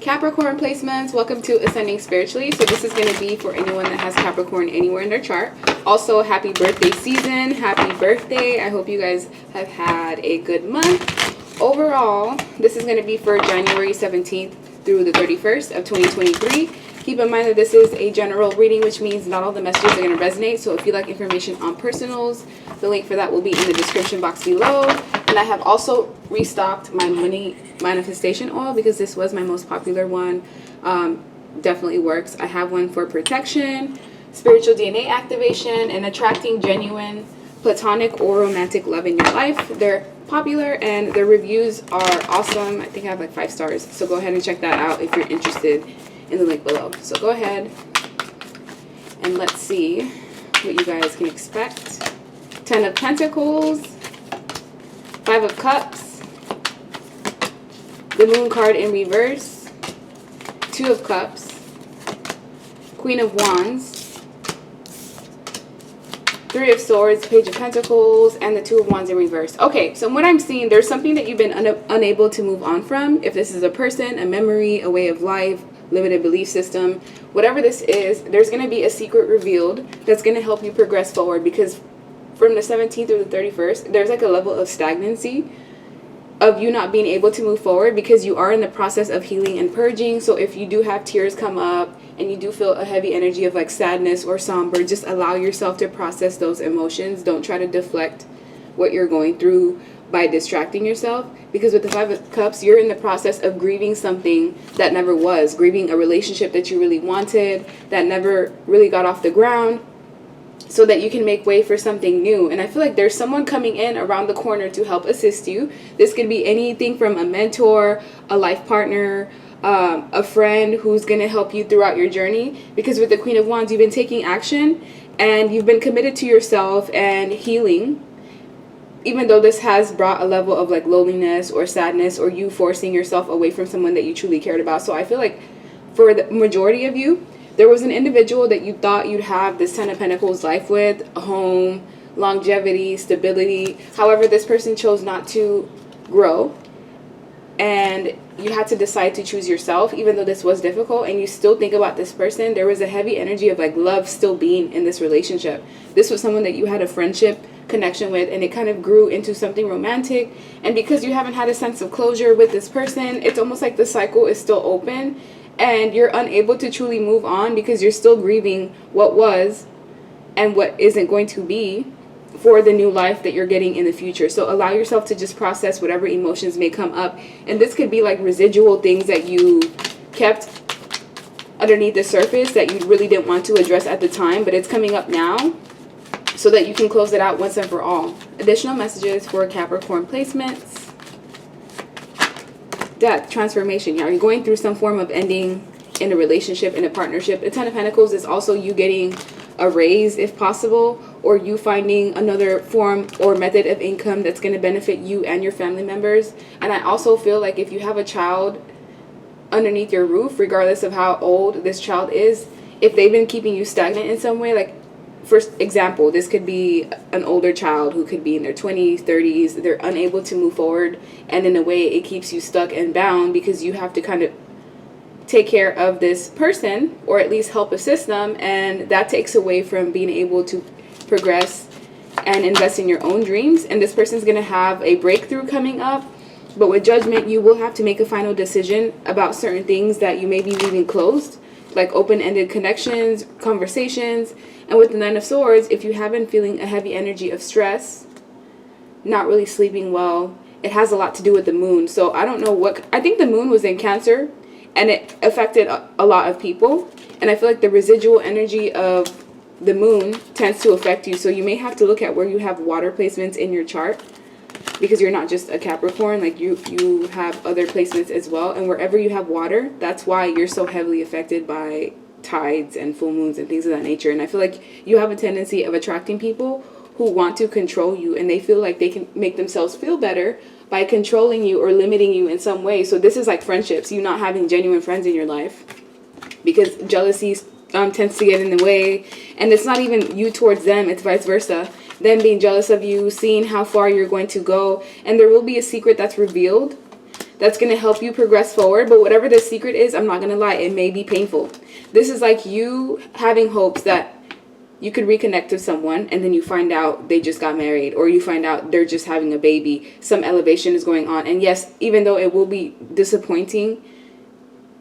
Capricorn placements, welcome to Ascending Spiritually. So this is going to be for anyone that has Capricorn anywhere in their chart. Also, happy birthday season, happy birthday. I hope you guys have had a good month. Overall, this is going to be for January 17th through the 31st of 2023. Keep in mind that this is a general reading, which means not all the messages are going to resonate. So if you like information on personals, the link for that will be in the description box below. And I have also restocked my money manifestation oil because this was my most popular one. Definitely works. I have one for protection, spiritual DNA activation, and attracting genuine platonic or romantic love in your life. They're popular and their reviews are awesome. I think I have like 5 stars. So go ahead and check that out if you're interested in the link below. So go ahead and let's see what you guys can expect. 10 of Pentacles, 5 of Cups, the Moon card in reverse, 2 of Cups, Queen of Wands, 3 of Swords, Page of Pentacles, and the 2 of Wands in reverse. Okay, so what I'm seeing, there's something that you've been unable to move on from. If this is a person, a memory, a way of life, limited belief system, whatever this is, there's going to be a secret revealed that's going to help you progress forward, because from the 17th through the 31st, there's like a level of stagnancy of you not being able to move forward because you are in the process of healing and purging. So if you do have tears come up and you do feel a heavy energy of like sadness or somber, just allow yourself to process those emotions. Don't try to deflect what you're going through by distracting yourself, because with the 5 of Cups, you're in the process of grieving something that never was, grieving a relationship that you really wanted that never really got off the ground, so that you can make way for something new. And I feel like there's someone coming in around the corner to help assist you. This could be anything from a mentor, a life partner, a friend who's going to help you throughout your journey, because with the Queen of Wands, you've been taking action and you've been committed to yourself and healing, even though this has brought a level of like loneliness or sadness or you forcing yourself away from someone that you truly cared about. So I feel like for the majority of you, there was an individual that you thought you'd have this 10 of Pentacles life with, a home, longevity, stability. However, this person chose not to grow, and you had to decide to choose yourself, even though this was difficult, and you still think about this person. There was a heavy energy of like love still being in this relationship. This was someone that you had a friendship connection with, and it kind of grew into something romantic. And because you haven't had a sense of closure with this person, it's almost like the cycle is still open and you're unable to truly move on because you're still grieving what was and what isn't going to be for the new life that you're getting in the future. So allow yourself to just process whatever emotions may come up. And this could be like residual things that you kept underneath the surface that you really didn't want to address at the time, but it's coming up now so that you can close it out once and for all. Additional messages for Capricorn placements. Death, transformation. Yeah, you're going through some form of ending in a relationship, in a partnership. The 10 of Pentacles is also you getting a raise if possible, or you finding another form or method of income that's going to benefit you and your family members. And I also feel like if you have a child underneath your roof, regardless of how old this child is, if they've been keeping you stagnant in some way, like for example, this could be an older child who could be in their 20s, 30s. They're unable to move forward, and in a way it keeps you stuck and bound because you have to kind of take care of this person, or at least help assist them, and that takes away from being able to progress and invest in your own dreams. And this person's going to have a breakthrough coming up, but with Judgment, you will have to make a final decision about certain things that you may be leaving closed, like open-ended connections, conversations. And with the 9 of Swords, if you have been feeling a heavy energy of stress, not really sleeping well, it has a lot to do with the moon. So I don't know what, I think the moon was in Cancer and it affected a lot of people. And I feel like the residual energy of the moon tends to affect you. So you may have to look at where you have water placements in your chart, because you're not just a Capricorn, like you have other placements as well. And wherever you have water, that's why you're so heavily affected by tides and full moons and things of that nature. And I feel like you have a tendency of attracting people who want to control you, and they feel like they can make themselves feel better by controlling you or limiting you in some way. So this is like friendships, you not having genuine friends in your life, because jealousy tends to get in the way. And it's not even you towards them, it's vice versa. Them being jealous of you, seeing how far you're going to go. And there will be a secret that's revealed that's going to help you progress forward. But whatever the secret is, I'm not going to lie, it may be painful. This is like you having hopes that you could reconnect with someone, and then you find out they just got married, or you find out they're just having a baby. Some elevation is going on. And yes, even though it will be disappointing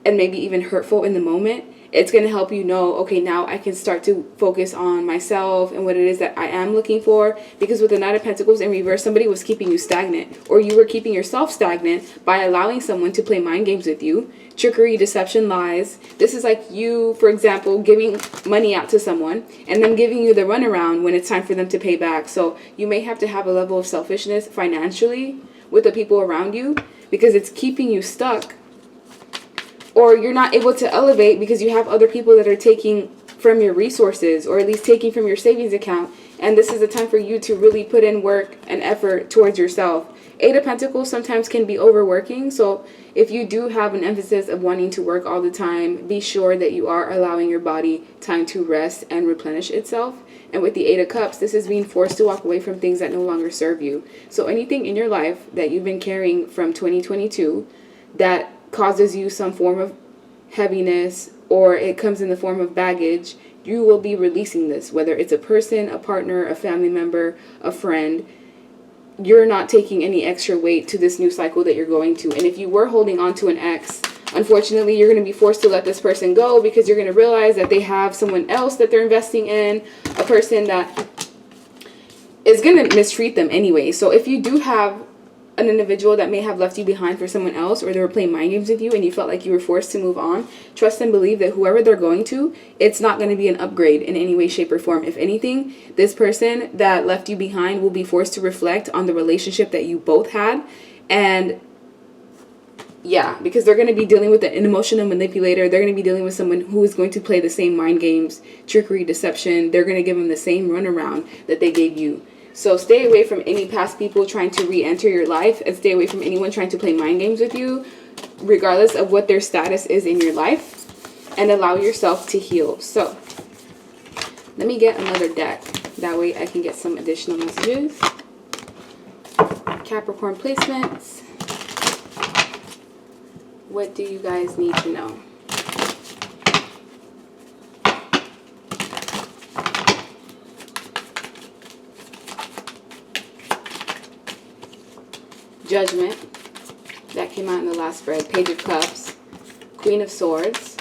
and maybe even hurtful in the moment, it's going to help you know, okay, now I can start to focus on myself and what it is that I am looking for. Because with the Knight of Pentacles in reverse, somebody was keeping you stagnant, or you were keeping yourself stagnant by allowing someone to play mind games with you. Trickery, deception, lies. This is like you, for example, giving money out to someone and them giving you the runaround when it's time for them to pay back. So you may have to have a level of selfishness financially with the people around you, because it's keeping you stuck. Or you're not able to elevate because you have other people that are taking from your resources, or at least taking from your savings account. And this is a time for you to really put in work and effort towards yourself. Eight of Pentacles sometimes can be overworking. So if you do have an emphasis of wanting to work all the time, be sure that you are allowing your body time to rest and replenish itself. And with the Eight of Cups, this is being forced to walk away from things that no longer serve you. So anything in your life that you've been carrying from 2022 that causes you some form of heaviness, or it comes in the form of baggage, you will be releasing this. Whether it's a person, a partner, a family member, a friend, you're not taking any extra weight to this new cycle that you're going to. And if you were holding on to an ex, unfortunately, you're going to be forced to let this person go, because you're going to realize that they have someone else that they're investing in, a person that is going to mistreat them anyway. So if you do have an individual that may have left you behind for someone else, or they were playing mind games with you and you felt like you were forced to move on, trust and believe that whoever they're going to, it's not going to be an upgrade in any way, shape, or form. If anything, this person that left you behind will be forced to reflect on the relationship that you both had. And yeah, because they're going to be dealing with an emotional manipulator. They're going to be dealing with someone who is going to play the same mind games, trickery, deception. They're going to give them the same runaround that they gave you. So stay away from any past people trying to re-enter your life, and stay away from anyone trying to play mind games with you, regardless of what their status is in your life, and allow yourself to heal. So let me get another deck. That way I can get some additional messages. Capricorn placements. What do you guys need to know? Judgment, that came out in the last spread. Page of Cups, Queen of Swords,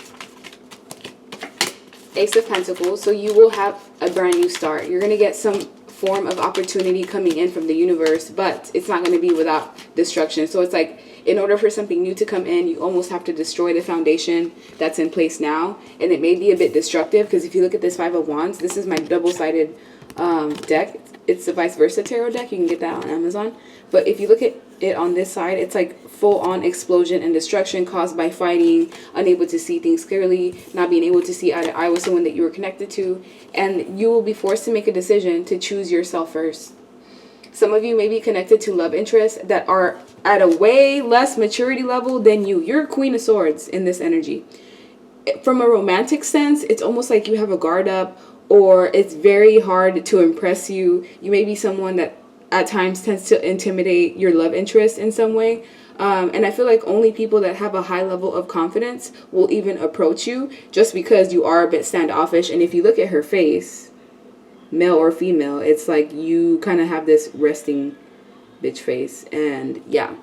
Ace of Pentacles. So you will have a brand new start. You're going to get some form of opportunity coming in from the universe, but it's not going to be without destruction. So it's like, in order for something new to come in, you almost have to destroy the foundation that's in place now. And it may be a bit destructive, because if you look at this Five of Wands, this is my double-sided deck. It's the vice versa tarot deck. You can get that on Amazon. But if you look at it on this side, it's like full-on explosion and destruction caused by fighting, unable to see things clearly, not being able to see eye to eye with someone that you were connected to. And you will be forced to make a decision to choose yourself first. Some of you may be connected to love interests that are at a way less maturity level than you. You're a Queen of Swords in this energy. From a romantic sense, it's almost like you have a guard up, or it's very hard to impress you. You may be someone that at times tends to intimidate your love interest in some way. And I feel like only people that have a high level of confidence will even approach you, just because you are a bit standoffish. And if you look at her face, male or female, it's like you kind of have this resting bitch face. And yeah,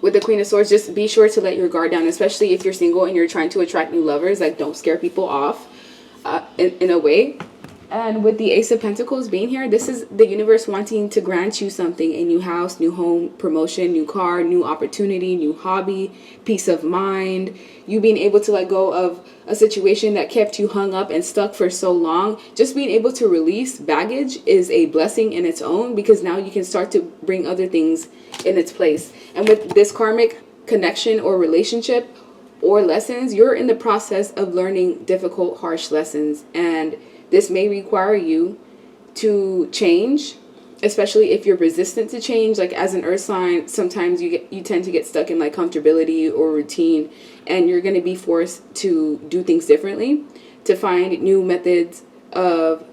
with the Queen of Swords, just be sure to let your guard down, especially if you're single and you're trying to attract new lovers. Like, don't scare people off in a way. And with the Ace of Pentacles being here, this is the universe wanting to grant you something: a new house, new home, promotion, new car, new opportunity, new hobby, peace of mind. You being able to let go of a situation that kept you hung up and stuck for so long. Just being able to release baggage is a blessing in its own, because now you can start to bring other things in its place. And with this karmic connection or relationship or lessons, you're in the process of learning difficult, harsh lessons. And this may require you to change, especially if you're resistant to change. Like, as an earth sign, sometimes you tend to get stuck in like comfortability or routine, and you're going to be forced to do things differently, to find new methods of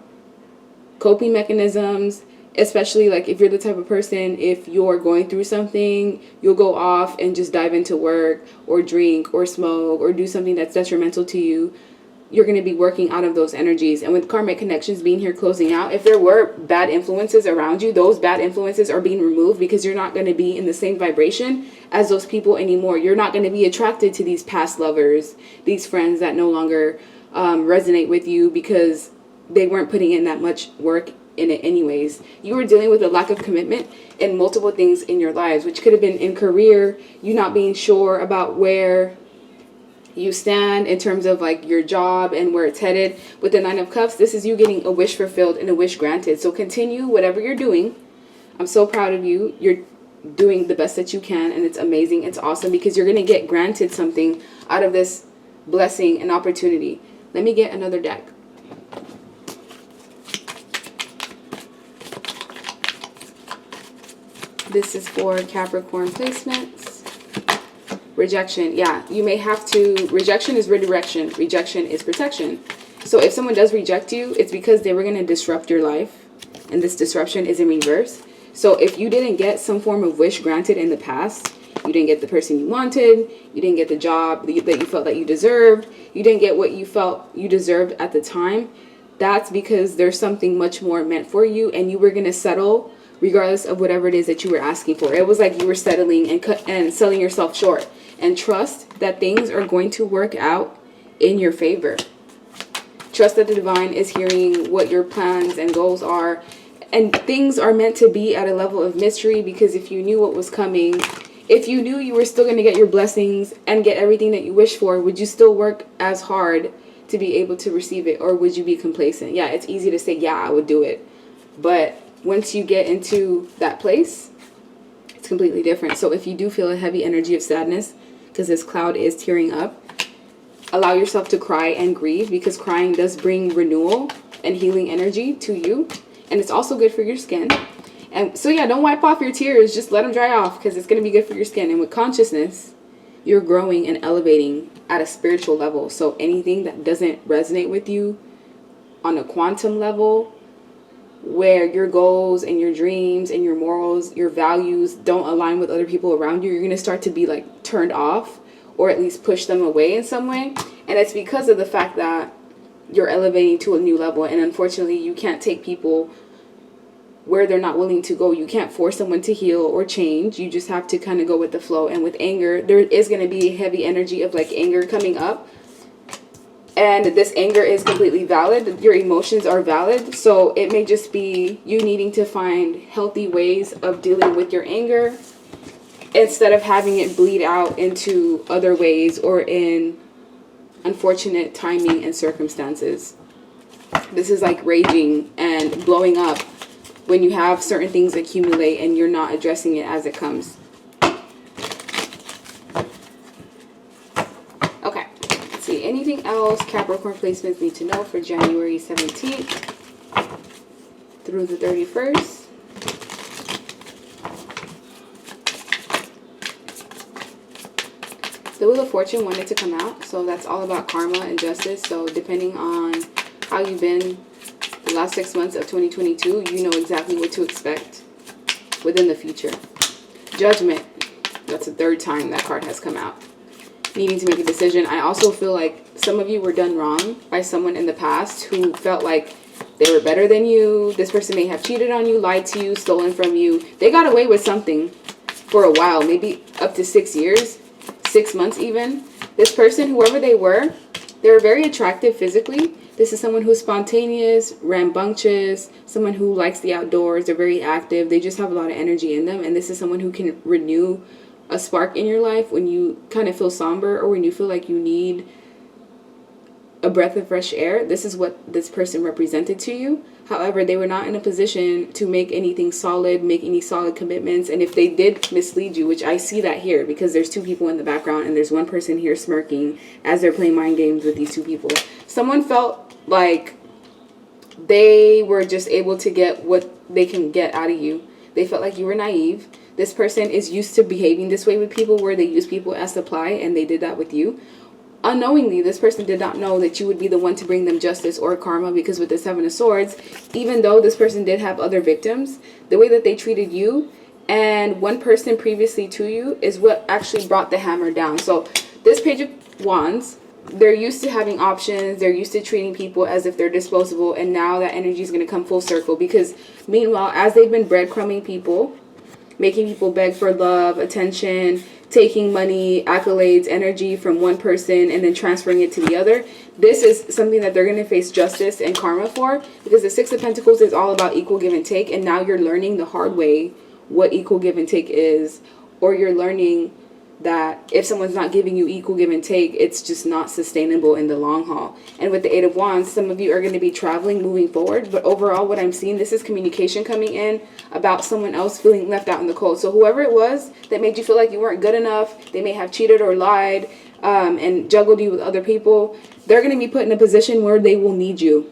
coping mechanisms, Especially like if you're the type of person, if you're going through something, you'll go off and just dive into work or drink or smoke or do something that's detrimental to you. You're going to be working out of those energies. And with karmic connections being here closing out, if there were bad influences around you, those bad influences are being removed, because you're not going to be in the same vibration as those people anymore. You're not going to be attracted to these past lovers, these friends that no longer resonate with you because they weren't putting in that much work in it anyways. You were dealing with a lack of commitment in multiple things in your lives, which could have been in career, you not being sure about where you stand in terms of like your job and where it's headed. With the Nine of Cups, this is you getting a wish fulfilled and a wish granted. So continue whatever you're doing. I'm so proud of you. You're doing the best that you can, and it's amazing. It's awesome, because you're going to get granted something out of this blessing and opportunity. Let me get another deck. This is for Capricorn placements. Rejection. Yeah, you may have to. Rejection is redirection. Rejection is protection. So if someone does reject you, it's because they were going to disrupt your life. And this disruption is in reverse. So if you didn't get some form of wish granted in the past, you didn't get the person you wanted, you didn't get the job that you felt that you deserved, you didn't get what you felt you deserved at the time, that's because there's something much more meant for you, and you were going to settle regardless of whatever it is that you were asking for. It was like you were settling and selling yourself short. And trust that things are going to work out in your favor. Trust that the divine is hearing what your plans and goals are. And things are meant to be at a level of mystery, because if you knew what was coming, if you knew you were still going to get your blessings and get everything that you wish for, would you still work as hard to be able to receive it? Or would you be complacent? Yeah, it's easy to say, yeah, I would do it. But once you get into that place, it's completely different. So if you do feel a heavy energy of sadness, because this cloud is tearing up, allow yourself to cry and grieve, because crying does bring renewal and healing energy to you. And it's also good for your skin. And so yeah, don't wipe off your tears. Just let them dry off, because it's going to be good for your skin. And with consciousness, you're growing and elevating at a spiritual level. So anything that doesn't resonate with you on a quantum level, where your goals and your dreams and your morals, your values don't align with other people around you, you're going to start to be like turned off, or at least push them away in some way. And it's because of the fact that you're elevating to a new level. And unfortunately, you can't take people where they're not willing to go. You can't force someone to heal or change. You just have to kind of go with the flow. And with anger, there is going to be a heavy energy of like anger coming up. And this anger is completely valid. Your emotions are valid. So it may just be you needing to find healthy ways of dealing with your anger, instead of having it bleed out into other ways or in unfortunate timing and circumstances. This is like raging and blowing up when you have certain things accumulate and you're not addressing it as it comes. Okay, let's see. Anything else Capricorn placements need to know for January 17th through the 31st? The Wheel of Fortune wanted to come out, so that's all about karma and justice. So depending on how you've been the last 6 months of 2022, you know exactly what to expect within the future. Judgment, that's the third time that card has come out. Needing to make a decision. I also feel like some of you were done wrong by someone in the past who felt like they were better than you. This person may have cheated on you, lied to you, stolen from you. They got away with something for a while, maybe up to 6 years. 6 months even. This person, whoever they were very attractive physically. This is someone who's spontaneous, rambunctious, someone who likes the outdoors. They're very active. They just have a lot of energy in them. And this is someone who can renew a spark in your life when you kind of feel somber, or when you feel like you need a breath of fresh air. This is what this person represented to you. However, they were not in a position to make anything solid, make any solid commitments. And if they did mislead you, which I see that here, because there's two people in the background and there's one person here smirking as they're playing mind games with these two people. Someone felt like they were just able to get what they can get out of you. They felt like you were naive. This person is used to behaving this way with people, where they use people as supply, and they did that with you. unknowingly, this person did not know that you would be the one to bring them justice or karma, because with the Seven of Swords, even though this person did have other victims, the way that they treated you and one person previously to you is what actually brought the hammer down. So this Page of Wands, they're used to having options. They're used to treating people as if they're disposable. And now that energy is going to come full circle, because meanwhile, as they've been breadcrumbing people, making people beg for love, attention, taking money, accolades, energy from one person and then transferring it to the other, this is something that they're going to face justice and karma for, because the Six of Pentacles is all about equal give and take. And now you're learning the hard way what equal give and take is, or you're learning that if someone's not giving you equal give and take, it's just not sustainable in the long haul. And with the Eight of Wands, some of you are going to be traveling, moving forward. But overall, what I'm seeing, this is communication coming in about someone else feeling left out in the cold. So whoever it was that made you feel like you weren't good enough, they may have cheated or lied and juggled you with other people, they're going to be put in a position where they will need you.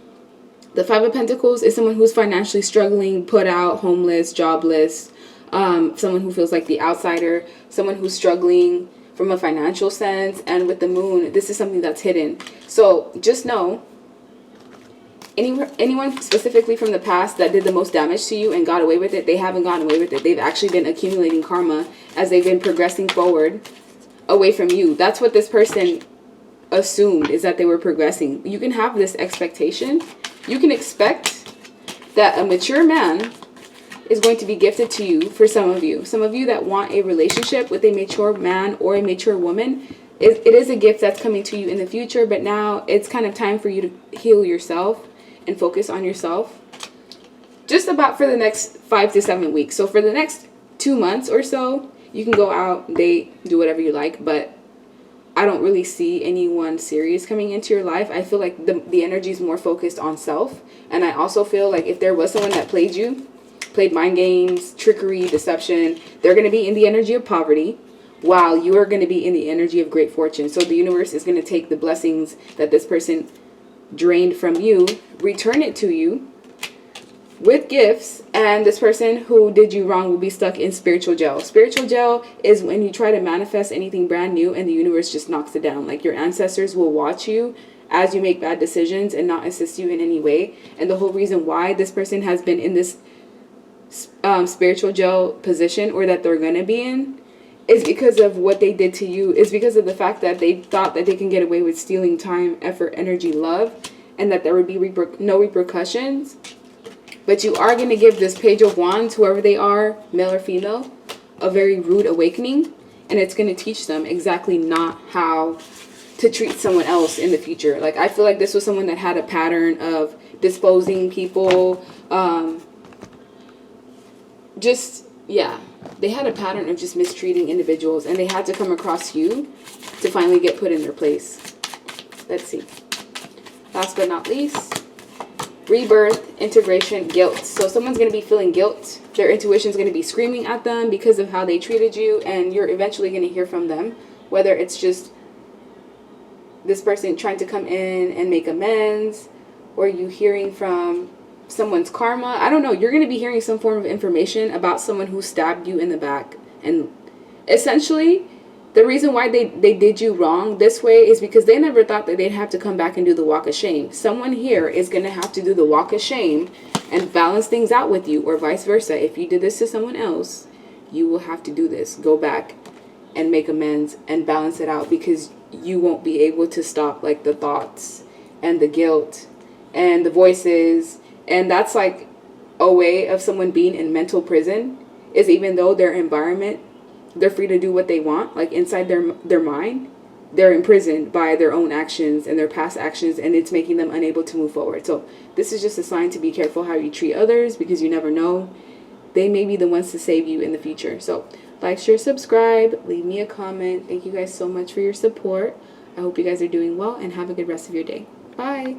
The Five of Pentacles is someone who's financially struggling, put out, homeless, jobless, someone who feels like the outsider, someone who's struggling from a financial sense. And with the Moon, this is something that's hidden. So just know, anyone specifically from the past that did the most damage to you and got away with it, they haven't gotten away with it. They've actually been accumulating karma as they've been progressing forward away from you. That's what this person assumed, is that they were progressing. You can have this expectation. You can expect that a mature man is going to be gifted to you. For some of you that want a relationship with a mature man or a mature woman, it is a gift that's coming to you in the future. But now it's kind of time for you to heal yourself and focus on yourself, just about for the next 5 to 7 weeks. So for the next 2 months or so, you can go out, date, do whatever you like, but I don't really see anyone serious coming into your life. I feel like the energy is more focused on self. And I also feel like if there was someone that played you, played mind games, trickery, deception, they're going to be in the energy of poverty, while you are going to be in the energy of great fortune. So the universe is going to take the blessings that this person drained from you, return it to you with gifts, and this person who did you wrong will be stuck in spiritual jail. Spiritual jail is when you try to manifest anything brand new and the universe just knocks it down. Like, your ancestors will watch you as you make bad decisions and not assist you in any way. And the whole reason why this person has been in this spiritual jail position, or that they're going to be in, is because of what they did to you. Is because of the fact that they thought that they can get away with stealing time, effort, energy, love, and that there would be no repercussions. But you are going to give this Page of Wands, whoever they are, male or female, a very rude awakening. And it's going to teach them exactly not how to treat someone else in the future. Like, I feel like this was someone that had a pattern of disposing people. They had a pattern of just mistreating individuals. And they had to come across you to finally get put in their place. Let's see. Last but not least, rebirth, integration, guilt. So someone's going to be feeling guilt. Their intuition is going to be screaming at them because of how they treated you. And you're eventually going to hear from them. Whether it's just this person trying to come in and make amends, or you hearing from someone's karma. I don't know. You're going to be hearing some form of information about someone who stabbed you in the back. And essentially, the reason why they did you wrong this way is because they never thought that they'd have to come back and do the walk of shame. Someone here is going to have to do the walk of shame and balance things out with you, or vice versa. If you did this to someone else, you will have to do this. Go back and make amends and balance it out, because you won't be able to stop, like, the thoughts and the guilt and the voices. And that's like a way of someone being in mental prison, is even though their environment, they're free to do what they want, like inside their mind, they're imprisoned by their own actions and their past actions, and it's making them unable to move forward. So this is just a sign to be careful how you treat others, because you never know. They may be the ones to save you in the future. So like, share, subscribe, leave me a comment. Thank you guys so much for your support. I hope you guys are doing well, and have a good rest of your day. Bye.